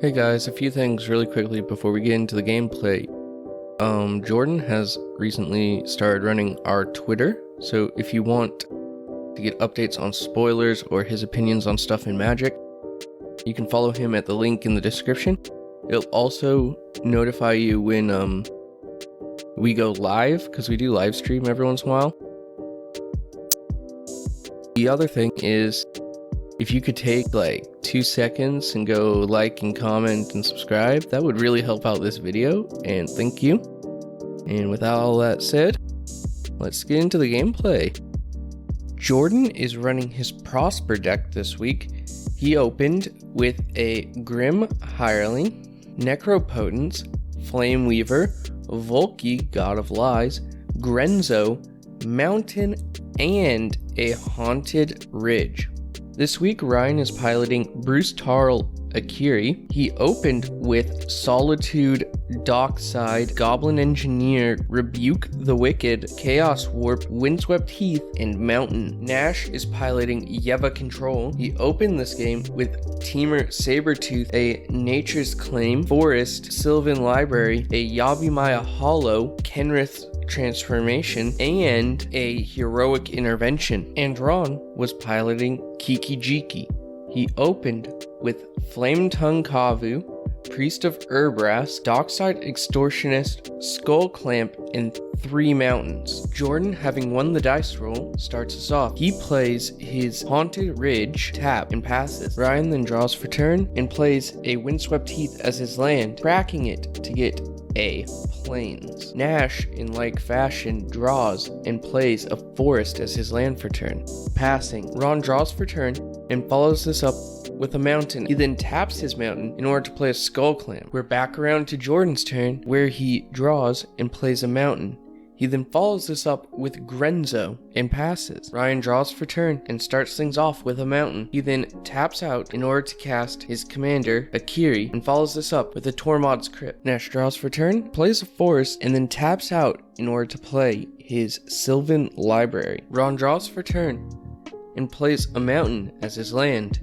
Hey guys, a few things really quickly before we get into the gameplay. Jordan has recently started running our Twitter, so if you want to get updates on spoilers or his opinions on stuff in Magic, you can follow him at the link in the description. It'll also notify you when we go live, because we do live stream every once in a while. The other thing is, if you could take like 2 seconds and go like and comment and subscribe, that would really help out this video, and thank you. And with all that said, let's get into the gameplay. Jordan is running his Prosper deck this week. He opened with a Grim Hireling, Necropotence, Flame Weaver, Volky, God of Lies, Grenzo, Mountain, and a Haunted Ridge. This week, Ryan is piloting Bruce Tarl Akiri. He opened with Solitude, Dockside, Goblin Engineer, Rebuke the Wicked, Chaos Warp, Windswept Heath, and Mountain. Nash is piloting Yeva Control. He opened this game with Teamer Sabertooth, a Nature's Claim, Forest, Sylvan Library, a Yabimaya Hollow, Kenrith's Transformation, and a Heroic Intervention. And Ron was piloting Kiki-jiki. He opened with Flame Tongue Kavu, Priest of Urbras, Dockside Extortionist, Skull Clamp, and 3 Mountains. Jordan, having won the dice roll, starts us off. He plays his Haunted Ridge, tap, and passes. Ryan then draws for turn and plays a Windswept Heath as his land, cracking it to get a Plains. Nash, in like fashion, draws and plays a Forest as his land for turn, passing. Ron draws for turn and follows this up with a Mountain. He then taps his Mountain in order to play a Skull Clamp. We're back around to Jordan's turn, where he draws and plays a Mountain. He then follows this up with Grenzo and passes. Ryan draws for turn and starts things off with a Mountain. He then taps out in order to cast his commander, Akiri, and follows this up with a Tormod's Crypt. Nash draws for turn, plays a Forest, and then taps out in order to play his Sylvan Library. Ron draws for turn and plays a Mountain as his land.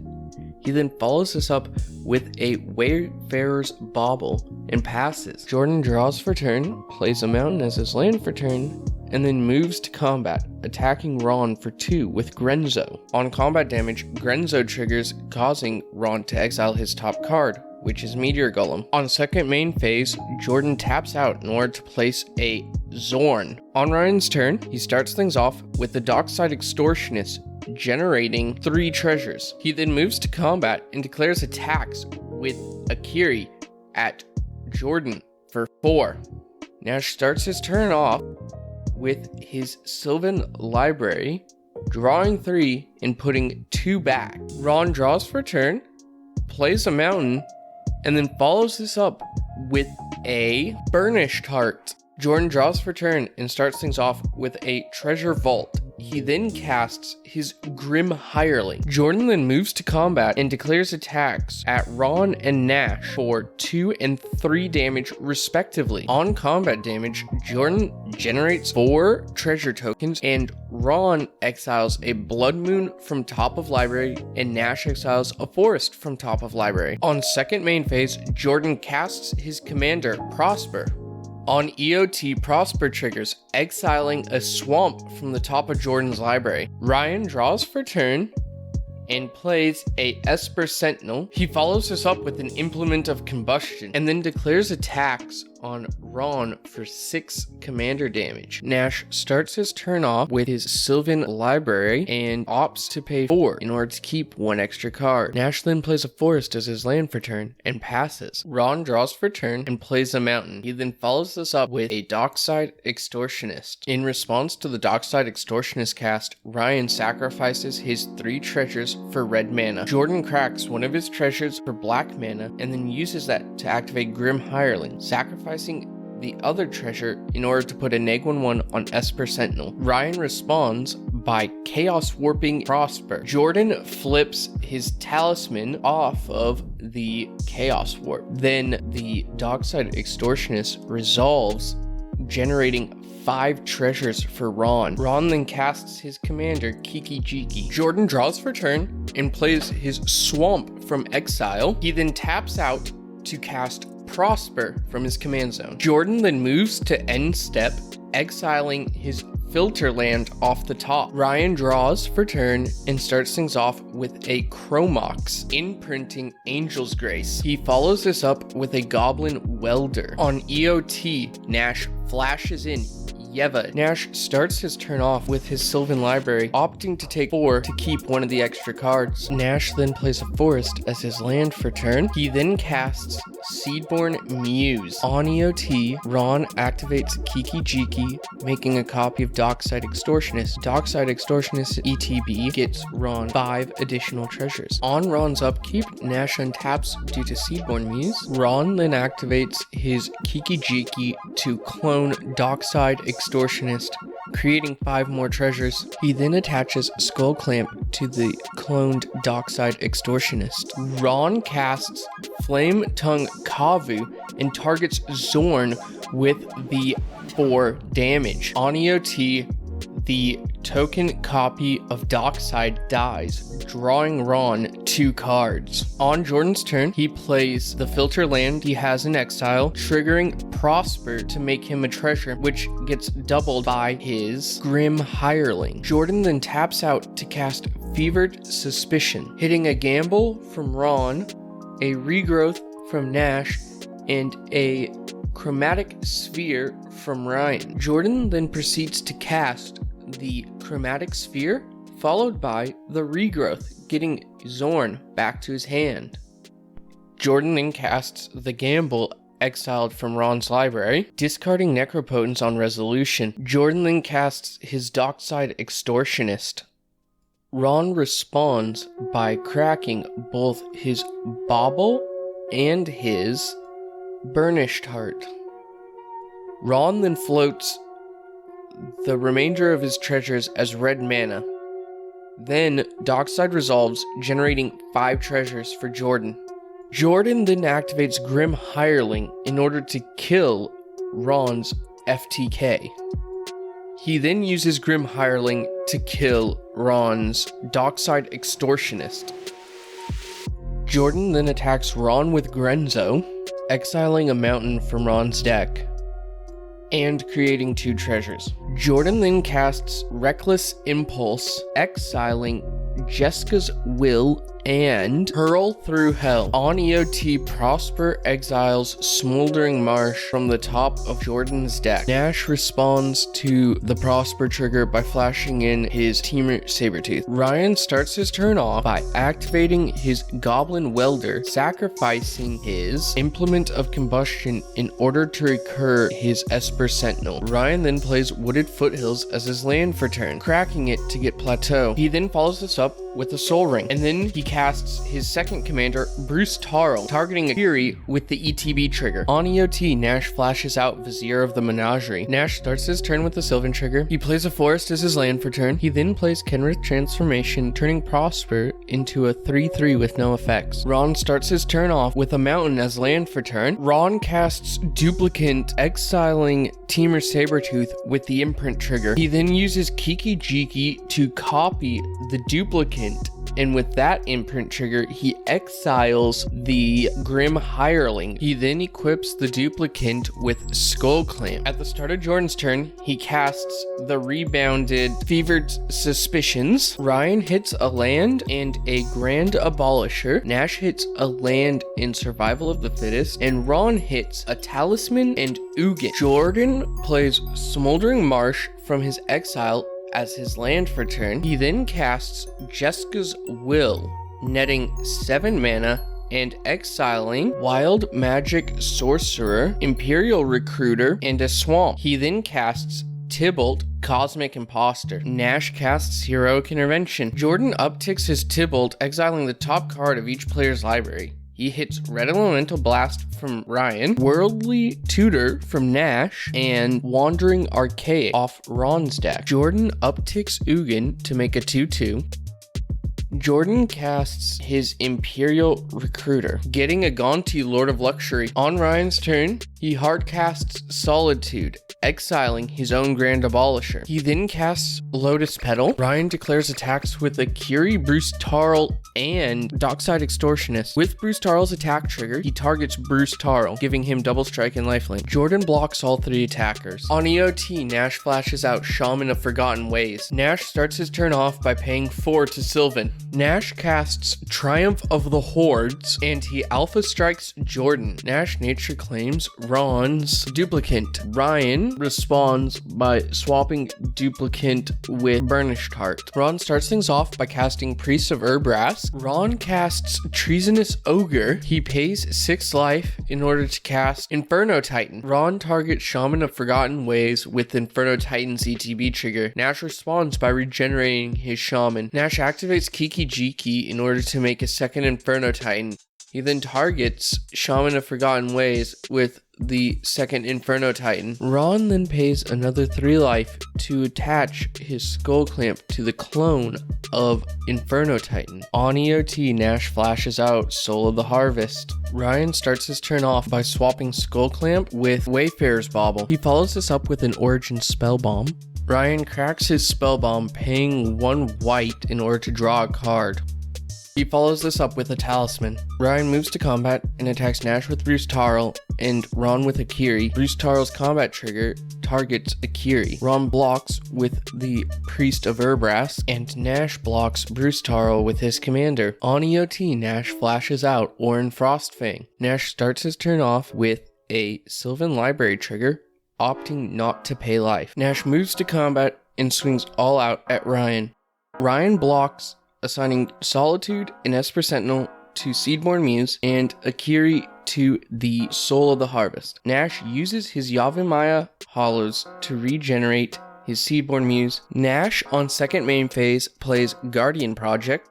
He then follows this up with a Wayfarer's Bauble and passes. Jordan draws for turn, plays a Mountain as his land for turn, and then moves to combat, attacking Ron for 2 with Grenzo. On combat damage, Grenzo triggers, causing Ron to exile his top card, which is Meteor Golem. On second main phase, Jordan taps out in order to place a Zorn. On Ryan's turn, he starts things off with the Dockside Extortionist, generating 3 treasures. He then moves to combat and declares attacks with Akiri at Jordan for 4. Nash starts his turn off with his Sylvan Library, drawing 3 and putting 2 back. Ron draws for turn, plays a Mountain, and then follows this up with a Burnished Heart. Jordan draws for turn and starts things off with a Treasure Vault. He then casts his Grim Hireling. Jordan then moves to combat and declares attacks at Ron and Nash for 2 and 3 damage respectively. On combat damage, Jordan generates 4 treasure tokens, and Ron exiles a Blood Moon from top of library, and Nash exiles a Forest from top of library. On second main phase, Jordan casts his commander, Prosper. On EOT, Prosper triggers, exiling a Swamp from the top of Jordan's library. Ryan draws for turn and plays a Esper Sentinel. He follows this up with an Implement of Combustion, and then declares attacks on Ron for 6 commander damage. Nash starts his turn off with his Sylvan Library and opts to pay 4 in order to keep 1 extra card. Nash then plays a Forest as his land for turn and passes. Ron draws for turn and plays a Mountain. He then follows this up with a Dockside Extortionist. In response to the Dockside Extortionist cast, Ryan sacrifices his 3 treasures for red mana. Jordan cracks one of his treasures for black mana and then uses that to activate Grim Hireling, sacrificing the other treasure in order to put a -1/1 on Esper Sentinel. Ryan responds by Chaos Warping Prosper. Jordan flips his Talisman off of the Chaos Warp. Then the Dockside Extortionist resolves, generating 5 treasures for Ron. Ron then casts his commander, Kiki-jiki. Jordan draws for turn and plays his Swamp from exile. He then taps out to cast Prosper from his command zone. Jordan then moves to end step, exiling his filter land off the top. Ryan draws for turn and starts things off with a Chromox, imprinting Angel's Grace. He follows this up with a Goblin Welder. On EOT, Nash flashes in Yeva. Nash starts his turn off with his Sylvan Library, opting to take 4 to keep one of the extra cards. Nash then plays a Forest as his land for turn. He then casts Seedborn Muse. On EOT, Ron activates Kiki-jiki, making a copy of Dockside Extortionist. Dockside Extortionist ETB gets Ron 5 additional treasures. On Ron's upkeep, Nash untaps due to Seedborn Muse. Ron then activates his Kiki-jiki to clone Dockside Extortionist, creating 5 more treasures. He then attaches Skull Clamp to the cloned Dockside Extortionist. Ron casts Flame Tongue Kavu and targets Zorn with the 4 damage. On EOT, the token copy of Dockside dies, drawing Ron 2 cards. On Jordan's turn, he plays the filter land he has in exile, triggering Prosper to make him a treasure, which gets doubled by his Grim Hireling. Jordan then taps out to cast Fevered Suspicion, hitting a gamble from Ron, a regrowth from Nash, and a Chromatic Sphere from Ryan. Jordan then proceeds to cast the Chromatic Sphere, followed by the regrowth, getting Zorn back to his hand. Jordan then casts the Gamble, exiled from Ron's library, discarding Necropotence on resolution. Jordan then casts his Dockside Extortionist. Ron responds by cracking both his Bauble and his Burnished Heart. Ron then floats the remainder of his treasures as red mana. Then Dockside resolves, generating 5 treasures for Jordan. Jordan then activates Grim Hireling in order to kill Ron's FTK. He then uses Grim Hireling to kill Ron's Dockside Extortionist. Jordan then attacks Ron with Grenzo, exiling a mountain from Ron's deck and creating 2 treasures. Jordan then casts Reckless Impulse, exiling Jessica's Will and Hurl Through Hell. On EOT, Prosper exiles Smoldering Marsh from the top of Jordan's deck. Nash responds to the Prosper trigger by flashing in his Teamer Sabertooth. Ryan starts his turn off by activating his Goblin Welder, sacrificing his Implement of Combustion in order to recur his Esper Sentinel. Ryan then plays Wooded Foothills as his land for turn, cracking it to get Plateau. He then follows this up with a Soul Ring, and then he casts his second commander, Bruce Tarl, targeting Akiri with the ETB trigger. On EOT, Nash flashes out Vizier of the Menagerie. Nash starts his turn with the Sylvan trigger. He plays a Forest as his land for turn. He then plays Kenrith Transformation, turning Prosper into a 3/3 with no effects. Ron starts his turn off with a Mountain as land for turn. Ron casts Duplicant, exiling Teamer Sabertooth with the imprint trigger. He then uses Kiki-jiki to copy the Duplicant, and with that imprint trigger, he exiles the Grim Hireling. He then equips the Duplicant with Skull Clamp. At the start of Jordan's turn, he casts the rebounded Fevered Suspicions. Ryan hits a land and a Grand Abolisher. Nash hits a land in Survival of the Fittest, and Ron hits a Talisman and Ugin. Jordan plays Smoldering Marsh from his exile as his land for turn. He then casts Jessica's Will, netting 7 mana and exiling Wild Magic Sorcerer, Imperial Recruiter, and a Swamp. He then casts Tybalt, Cosmic Imposter. Nash casts Heroic Intervention. Jordan upticks his Tybalt, exiling the top card of each player's library. He hits Red Elemental Blast from Ryan, Worldly Tutor from Nash, and Wandering Archaic off Ron's deck. Jordan upticks Ugin to make a 2/2. Jordan casts his Imperial Recruiter, getting a Gonti Lord of Luxury. On Ryan's turn, he hard casts Solitude, exiling his own Grand Abolisher. He then casts Lotus Petal. Ryan declares attacks with Akiri, Bruce Tarl, and Dockside Extortionist. With Bruce Tarl's attack trigger, he targets Bruce Tarl, giving him double strike and lifelink. Jordan blocks all 3 attackers. On EOT, Nash flashes out Shaman of Forgotten Ways. Nash starts his turn off by paying 4 to Sylvan. Nash casts Triumph of the Hordes, and he alpha strikes Jordan. Nash nature claims Ron's Duplicant. Ryan responds by swapping Duplicant with Burnished Heart. Ron starts things off by casting Priest of Urbrask. Ron casts Treasonous Ogre. He pays 6 life in order to cast Inferno Titan. Ron targets Shaman of Forgotten Ways with Inferno Titan's ETB trigger. Nash responds by regenerating his Shaman. Nash activates Kiki-jiki in order to make a second Inferno Titan. He then targets Shaman of Forgotten Ways with the second Inferno Titan. Ron then pays another 3 life to attach his Skull Clamp to the clone of Inferno Titan. On EOT, Nash flashes out Soul of the Harvest. Ryan starts his turn off by swapping Skull Clamp with Wayfarer's Bauble. He follows this up with an Origin Spell Bomb. Ryan cracks his Spell Bomb, paying 1 white in order to draw a card. He follows this up with a Talisman. Ryan moves to combat and attacks Nash with Bruce Tarl and Ron with Akiri. Bruce Tarl's combat trigger targets Akiri. Ron blocks with the Priest of Urbrask, and Nash blocks Bruce Tarl with his commander. On EOT, Nash flashes out Orin Frostfang. Nash starts his turn off with a Sylvan Library trigger, opting not to pay life. Nash moves to combat and swings all out at Ryan. Ryan blocks, assigning Solitude and Esper Sentinel to Seedborn Muse and Akiri to the Soul of the Harvest. Nash uses his Yavimaya Hollows to regenerate his Seedborn Muse. Nash on second main phase plays Guardian Project.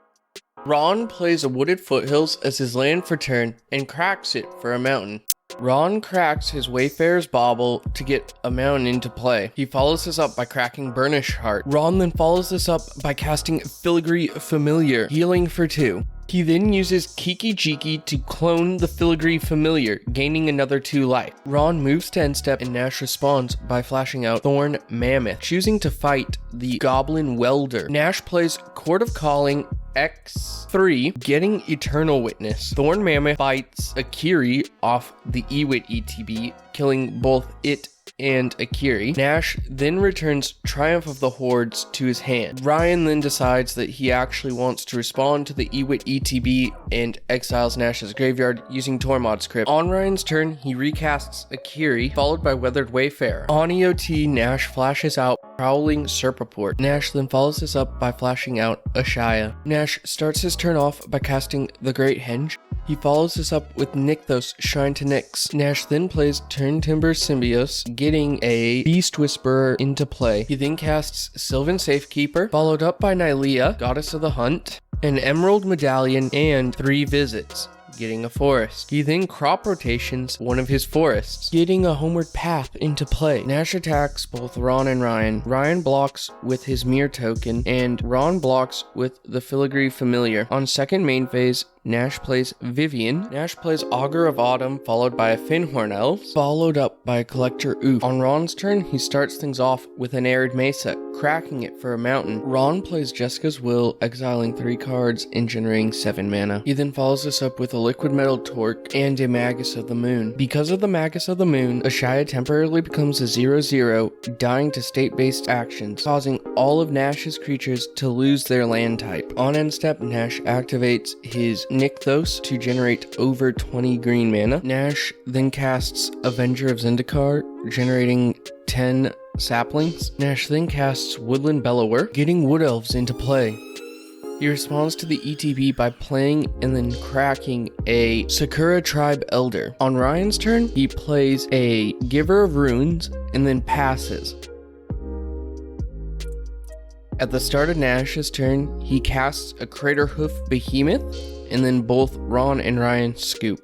Ron plays a Wooded Foothills as his land for turn and cracks it for a mountain. Ron cracks his Wayfarer's Bauble to get a mountain into play. He follows this up by cracking Burnished Heart. Ron then follows this up by casting Filigree Familiar, healing for 2. He then uses Kiki-jiki to clone the Filigree Familiar, gaining another 2 life. Ron moves to end step and Nash responds by flashing out Thorn Mammoth, choosing to fight the Goblin Welder. Nash plays Court of Calling X3, getting Eternal Witness. Thorn Mammoth fights Akiri off the Ewit ETB, killing both it and Akiri. Nash then returns Triumph of the Hordes to his hand. Ryan then decides that he actually wants to respond to the Ewit ETB and exiles Nash's graveyard using Tormod's Crypt. On Ryan's turn, he recasts Akiri, followed by Weathered Wayfarer. On EOT, Nash flashes out Prowling Serpaport. Nash then follows this up by flashing out Ashaya. Nash starts his turn off by casting the Great Henge. He follows this up with Nykthos, Shrine to Nyx. Nash then plays Turn Timber Symbios, getting a Beast Whisperer into play. He then casts Sylvan Safekeeper, followed up by Nylea, Goddess of the Hunt, an Emerald Medallion, and 3 visits, getting a forest. He then crop rotations one of his forests, getting a Homeward Path into play. Nash attacks both Ron and Ryan. Ryan blocks with his Mirror Token, and Ron blocks with the Filigree Familiar. On second main phase, Nash plays Vivian. Nash plays Augur of Autumn, followed by a Finhorn Elf, followed up by a Collector Oof. On Ron's turn, he starts things off with an Arid Mesa, cracking it for a mountain. Ron plays Jessica's Will, exiling 3 cards and generating 7 mana. He then follows this up with a Liquid Metal Torque and a Magus of the Moon. Because of the Magus of the Moon, Ashaya temporarily becomes a 0/0, dying to state-based actions, causing all of Nash's creatures to lose their land type. On end step, Nash activates his Nykthos to generate over 20 green mana. Nash then casts Avenger of Zendikar, generating 10 saplings. Nash then casts Woodland Bellower, getting Wood Elves into play. He responds to the ETB by playing and then cracking a Sakura Tribe Elder. On Ryan's turn, he plays a Giver of Runes and then passes. At the start of Nash's turn, he casts a Craterhoof Behemoth, and then both Ron and Ryan scoop.